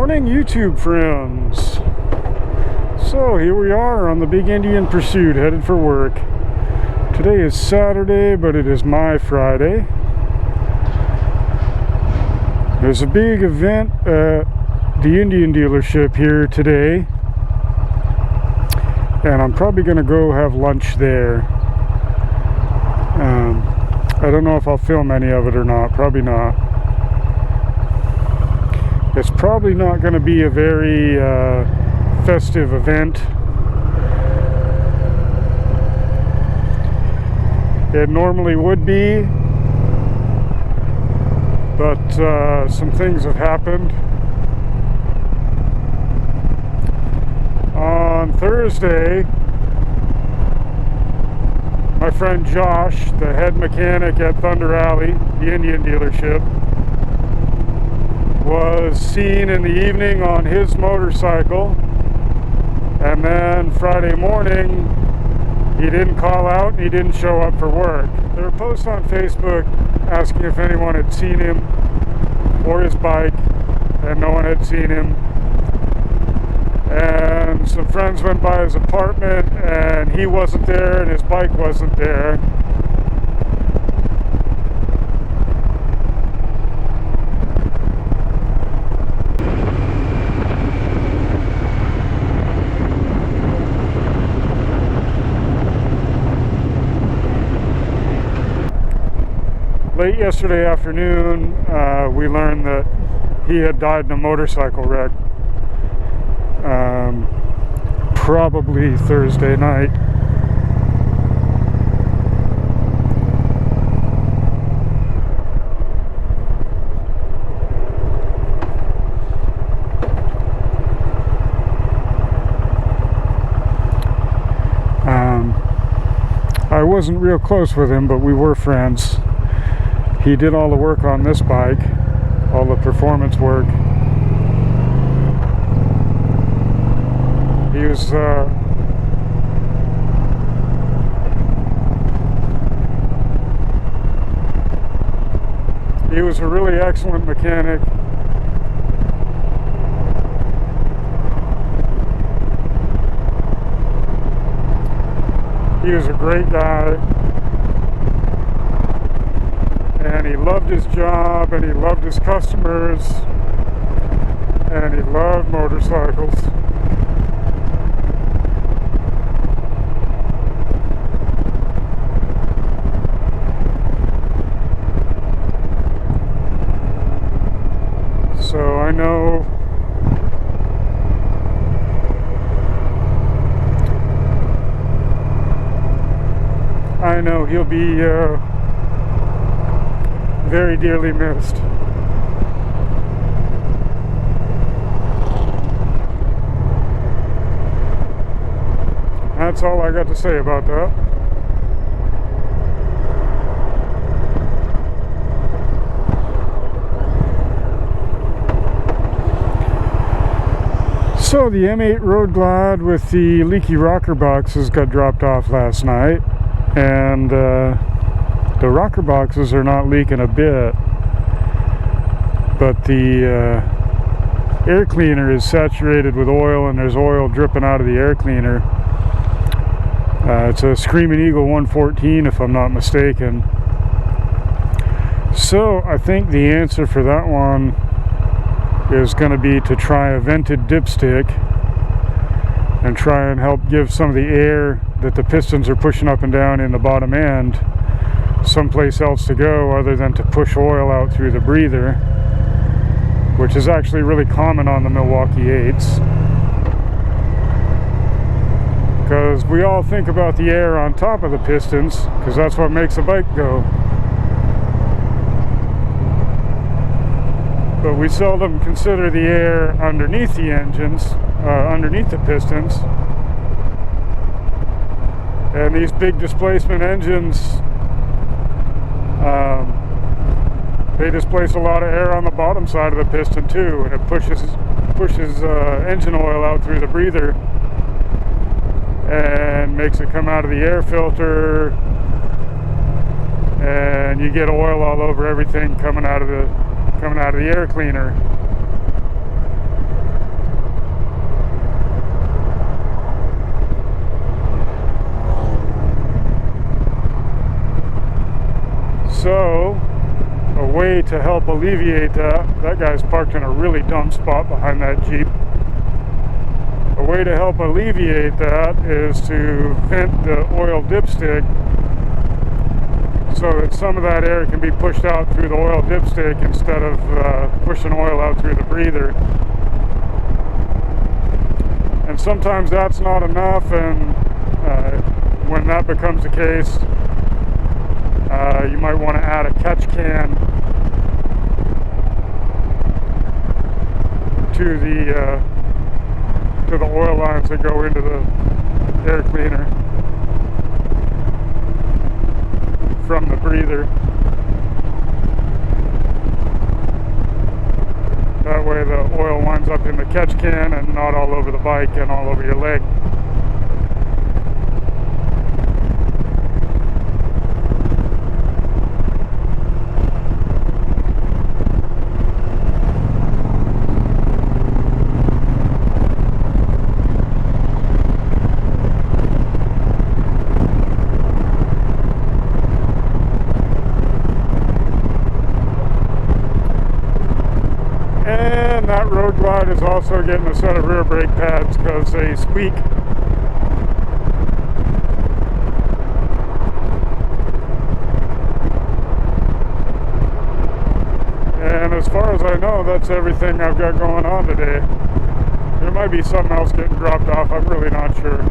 morning, YouTube friends. So here we are on the Big Indian Pursuit, headed for work. Today is Saturday, but it is my Friday. There's a big event at the Indian dealership here today, and I'm probably going to go have lunch there. I don't know if I'll film any of it or not. Probably not. It's probably not going to be a very festive event. It normally would be, but some things have happened. On Thursday, my friend Josh, the head mechanic at Thunder Alley, the Indian dealership, was seen in the evening on his motorcycle, and then Friday morning he didn't call out and he didn't show up for work. There were posts on Facebook asking if anyone had seen him or his bike, and no one had seen him. And some friends went by his apartment and he wasn't there and his bike wasn't there. Late yesterday afternoon, we learned that he had died in a motorcycle wreck. Probably Thursday night. I wasn't real close with him, but we were friends. He did all the work on this bike, all the performance work. He was a really excellent mechanic. He was a great guy, and he loved his job, and he loved his customers, and he loved motorcycles. So I know he'll be very dearly missed. That's all I got to say about that. So the M8 Road Glide with the leaky rocker boxes got dropped off last night, and the rocker boxes are not leaking a bit, but the air cleaner is saturated with oil, and there's oil dripping out of the air cleaner. It's a Screaming Eagle 114 if I'm not mistaken. So I think the answer for that one is going to be to try a vented dipstick and try and help give some of the air that the pistons are pushing up and down in the bottom end someplace else to go other than to push oil out through the breather, which is actually really common on the Milwaukee 8s, because we all think about the air on top of the pistons because that's what makes a bike go. But we seldom consider the air underneath the engines, underneath the pistons. And these big displacement engines, they displace a lot of air on the bottom side of the piston too, and it pushes engine oil out through the breather and makes it come out of the air filter, and you get oil all over everything coming out of the air cleaner. So, a way to help alleviate that guy's parked in a really dumb spot behind that Jeep. A way to help alleviate that is to vent the oil dipstick so that some of that air can be pushed out through the oil dipstick instead of pushing oil out through the breather. And sometimes that's not enough, and when that becomes the case, you might want to add a catch can to the oil lines that go into the air cleaner from the breather. That way the oil winds up in the catch can and not all over the bike and all over your leg. And that Road Glide is also getting a set of rear brake pads because they squeak. And as far as I know, that's everything I've got going on today. There might be something else getting dropped off, I'm really not sure.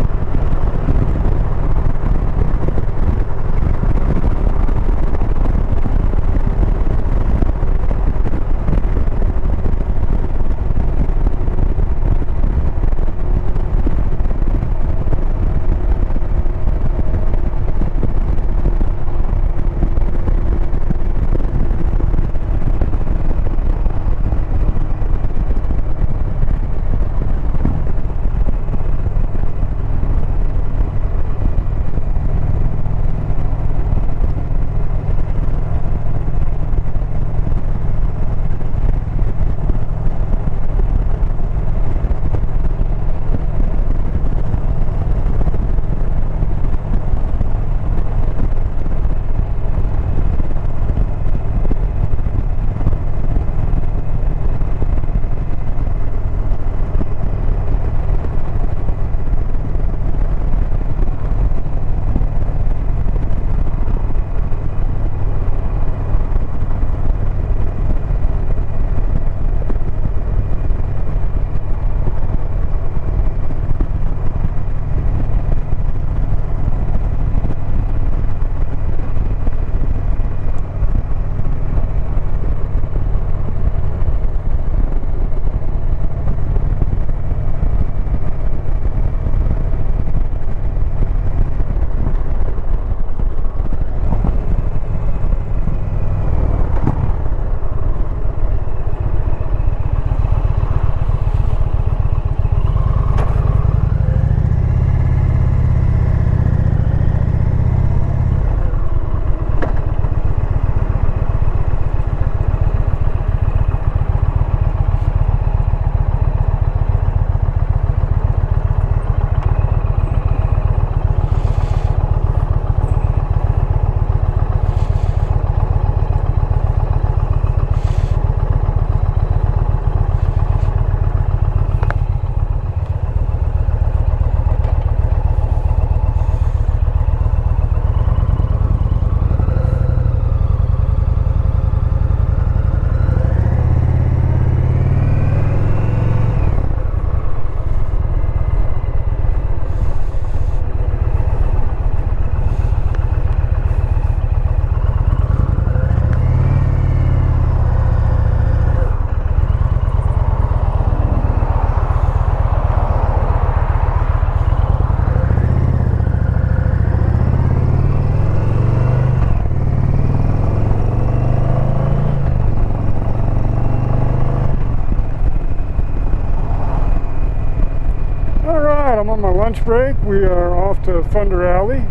I'm on my lunch break. We are off to Thunder Alley.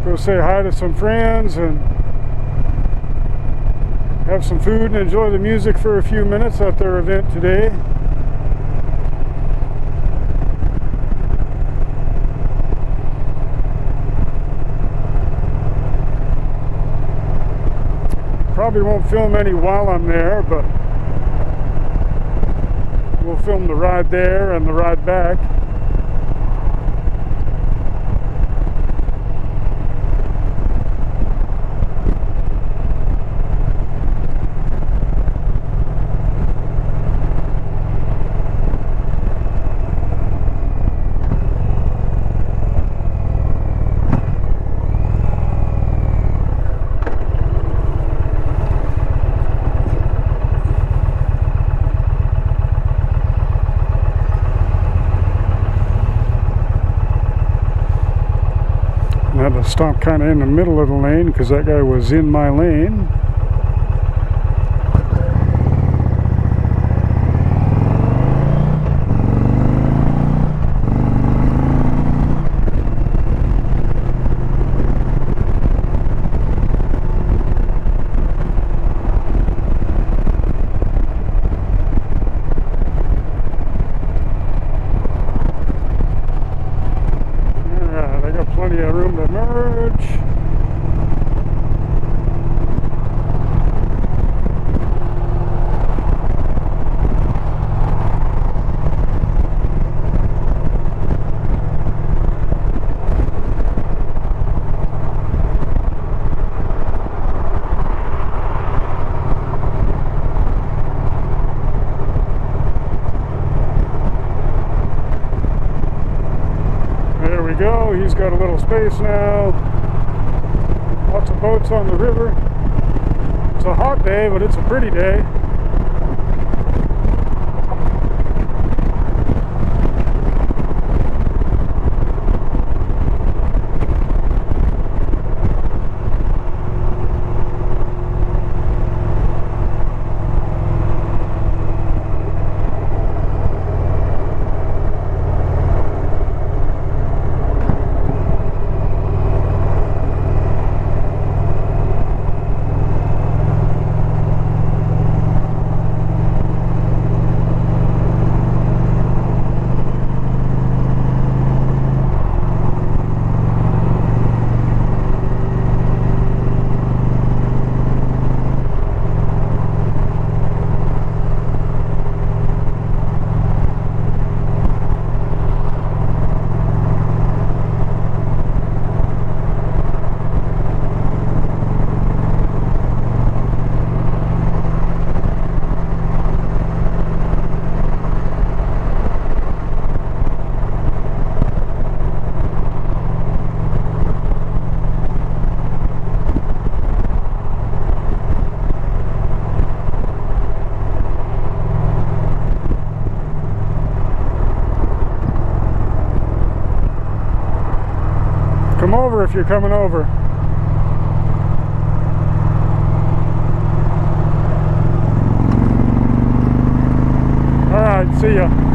Go say hi to some friends and have some food and enjoy the music for a few minutes at their event today. probably won't film any while I'm there, but we'll film the ride there and the ride back. I had to stop kind of in the middle of the lane because that guy was in my lane. Plenty of room to merge. There we go, he's got a little space now. Lots of boats on the river. It's a hot day, but it's a pretty day. Come over if you're coming over. All right, see ya.